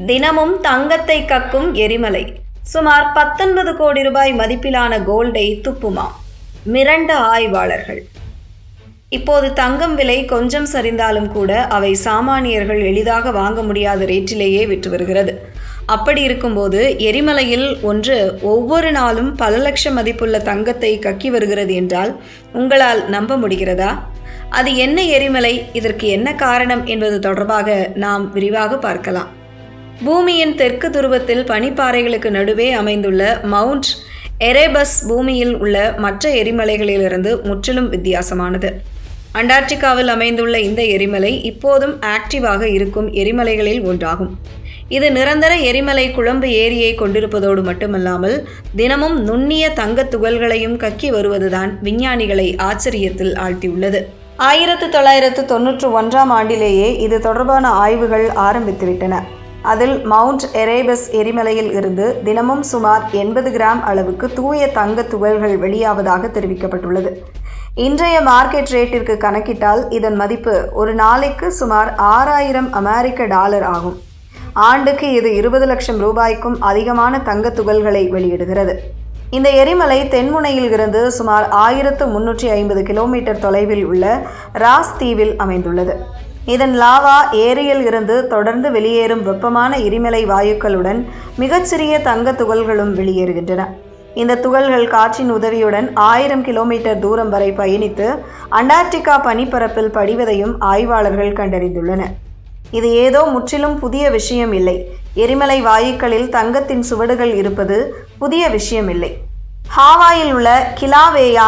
தினமும் தங்கத்தை கக்கும் எரிமலை. சுமார் 19 கோடி ரூபாய் மதிப்பிலான கோல்டை துப்புமா? மிரண்ட ஆய்வாளர்கள். இப்போது தங்கம் விலை கொஞ்சம் சரிந்தாலும் கூட அவை சாமானியர்கள் எளிதாக வாங்க முடியாத ரேட்டிலேயே விற்று வருகிறது. அப்படி இருக்கும்போது எரிமலையில் ஒன்று ஒவ்வொரு நாளும் பல லட்சம் மதிப்புள்ள தங்கத்தை கக்கி வருகிறது என்றால் உங்களால் நம்ப முடிகிறதா? அது என்ன எரிமலை, இதற்கு என்ன காரணம் என்பது தொடர்பாக நாம் விரிவாக பார்க்கலாம். பூமியின் தெற்கு துருவத்தில் பனிப்பாறைகளுக்கு நடுவே அமைந்துள்ள மவுண்ட் எரேபஸ் பூமியில் உள்ள மற்ற எரிமலைகளிலிருந்து முற்றிலும் வித்தியாசமானது. அண்டார்டிகாவில் அமைந்துள்ள இந்த எரிமலை இப்போதும் ஆக்டிவாக இருக்கும் எரிமலைகளில் ஒன்றாகும். இது நிரந்தர எரிமலை குழம்பு ஏரியை கொண்டிருப்பதோடு மட்டுமல்லாமல் தினமும் நுண்ணிய தங்கத் துகள்களையும் கக்கி வருவதுதான் விஞ்ஞானிகளை ஆச்சரியத்தில் ஆழ்த்தியுள்ளது. 1991ஆம் ஆண்டிலேயே இது தொடர்பான ஆய்வுகள் ஆரம்பித்துவிட்டன. அதில் மவுண்ட் எரேபஸ் எரிமலையில் இருந்து தினமும் சுமார் 80 கிராம் அளவுக்கு தூய தங்க துகள்கள் வெளியாவதாக தெரிவிக்கப்பட்டுள்ளது. இன்றைய மார்க்கெட் ரேட்டிற்கு கணக்கிட்டால் இதன் மதிப்பு ஒரு நாளைக்கு சுமார் 6000 அமெரிக்க டாலர் ஆகும். ஆண்டுக்கு இது 20 லட்சம் ரூபாய்க்கும் அதிகமான தங்க துகள்களை வெளியிடுகிறது. இந்த எரிமலை தென்முனையில் இருந்து சுமார் 1350 கிலோமீட்டர் தொலைவில் உள்ள ராஸ் தீவில் அமைந்துள்ளது. இதன் லாவா ஏரியில் இருந்து தொடர்ந்து வெளியேறும் வெப்பமான எரிமலை வாயுக்களுடன் மிகச்சிறிய தங்க துகள்களும் வெளியேறுகின்றன. இந்த துகள்கள் காற்றின் உதவியுடன் 1000 கிலோமீட்டர் தூரம் வரை பயணித்து அண்டார்டிகா பனிப்பரப்பில் படிவதையும் ஆய்வாளர்கள் கண்டறிந்துள்ளனர். இது ஏதோ முற்றிலும் புதிய விஷயம் இல்லை. எரிமலை வாயுக்களில் தங்கத்தின் சுவடுகள் இருப்பது புதிய விஷயம் இல்லை. ஹாவாயில் உள்ள கிலாவேயா,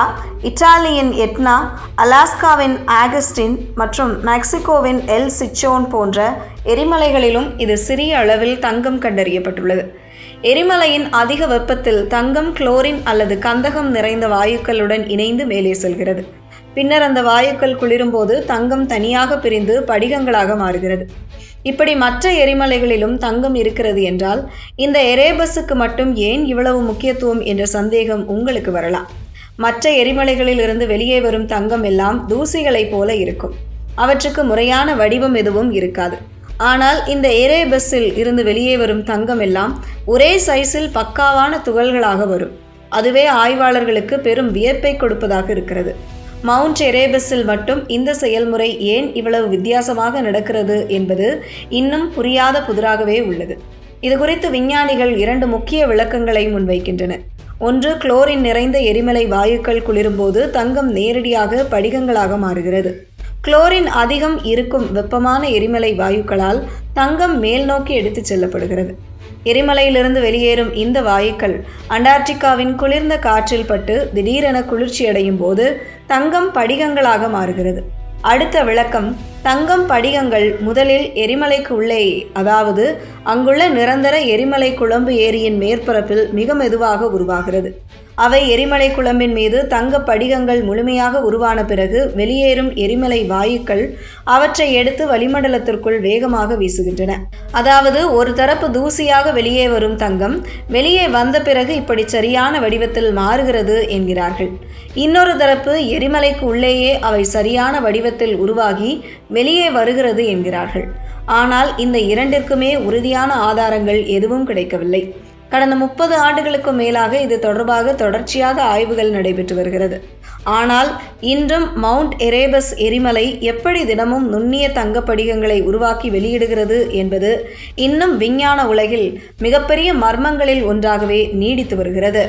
இத்தாலியின் எட்னா, அலாஸ்காவின் ஆகஸ்டின் மற்றும் மெக்சிகோவின் எல் சிச்சோன் போன்ற எரிமலைகளிலும் இது சிறிய அளவில் தங்கம் கண்டறியப்பட்டுள்ளது. எரிமலையின் அதிக வெப்பத்தில் தங்கம் குளோரின் அல்லது கந்தகம் நிறைந்த வாயுக்களுடன் இணைந்து மேலே செல்கிறது. பின்னர் அந்த வாயுக்கள் குளிரும்போது தங்கம் தனியாக பிரிந்து படிகங்களாக மாறுகிறது. இப்படி மற்ற எரிமலைகளிலும் தங்கம் இருக்கிறது என்றால் இந்த எரேபஸுக்கு மட்டும் ஏன் இவ்வளவு முக்கியத்துவம் என்ற சந்தேகம் உங்களுக்கு வரலாம். மற்ற எரிமலைகளில் இருந்து வெளியே வரும் தங்கம் எல்லாம் தூசிகளைப் போல இருக்கும். அவற்றுக்கு முறையான வடிவம் எதுவும் இருக்காது. ஆனால் இந்த எரேபஸில் இருந்து வெளியே வரும் தங்கம் எல்லாம் ஒரே சைஸில் பக்காவான துகள்களாக வரும். அதுவே ஆய்வாளர்களுக்கு பெரும் வியப்பை கொடுப்பதாக இருக்கிறது. மவுண்ட் எரேபஸில் மட்டும் இந்த செயல்முறை ஏன் இவ்வளவு வித்தியாசமாக நடக்கிறது என்பது இன்னும் புரியாத புதிராகவே உள்ளது. இது குறித்து விஞ்ஞானிகள் 2 முக்கிய விளக்கங்களை முன்வைக்கின்றனர். ஒன்று, குளோரின் நிறைந்த எரிமலை வாயுக்கள் குளிரும்போது தங்கம் நேரடியாக படிகங்களாக மாறுகிறது. குளோரின் அதிகம் இருக்கும் வெப்பமான எரிமலை வாயுக்களால் தங்கம் மேல் நோக்கி எடுத்துச் செல்லப்படுகிறது. எரிமலையிலிருந்து வெளியேறும் இந்த வாயுக்கள் அண்டார்டிகாவின் குளிர்ந்த காற்றில் பட்டு திடீரென குளிர்ச்சி அடையும் போது தங்கம் படிகங்களாக மாறுகிறது. அடுத்த விளக்கம், தங்கம் படிகங்கள் முதலில் எரிமலைக்கு உள்ளே, அதாவது அங்குள்ள நிரந்தர எரிமலை குழம்பு ஏரியின் மேற்பரப்பில் மிக மெதுவாக உருவாகிறது. அவை எரிமலை குழம்பின் மீது தங்க படிகங்கள் முழுமையாக உருவான பிறகு வெளியேறும் எரிமலை வாயுக்கள் அவற்றை எடுத்து வளிமண்டலத்திற்குள் வேகமாக வீசுகின்றன. அதாவது ஒரு தரப்பு தூசியாக வெளியே வரும் தங்கம் வெளியே வந்த பிறகு இப்படி சரியான வடிவத்தில் மாறுகிறது என்கிறார்கள். இன்னொரு தரப்பு எரிமலைக்கு உள்ளேயே அவை சரியான வடிவத்தில் உருவாகி வெளியே வருகிறது என்கிறார்கள். ஆனால் இந்த இரண்டிற்குமே உறுதியான ஆதாரங்கள் எதுவும் கிடைக்கவில்லை. கடந்த 30 ஆண்டுகளுக்கும் மேலாக இது தொடர்பாக தொடர்ச்சியாக ஆய்வுகள் நடைபெற்று வருகிறது. ஆனால் இன்றும் மவுண்ட் எரேபஸ் எரிமலை எப்படி தினமும் நுண்ணிய தங்க படிகங்களை உருவாக்கி வெளியிடுகிறது என்பது இன்னும் விஞ்ஞான உலகில் மிகப்பெரிய மர்மங்களில் ஒன்றாகவே நீடித்து வருகிறது.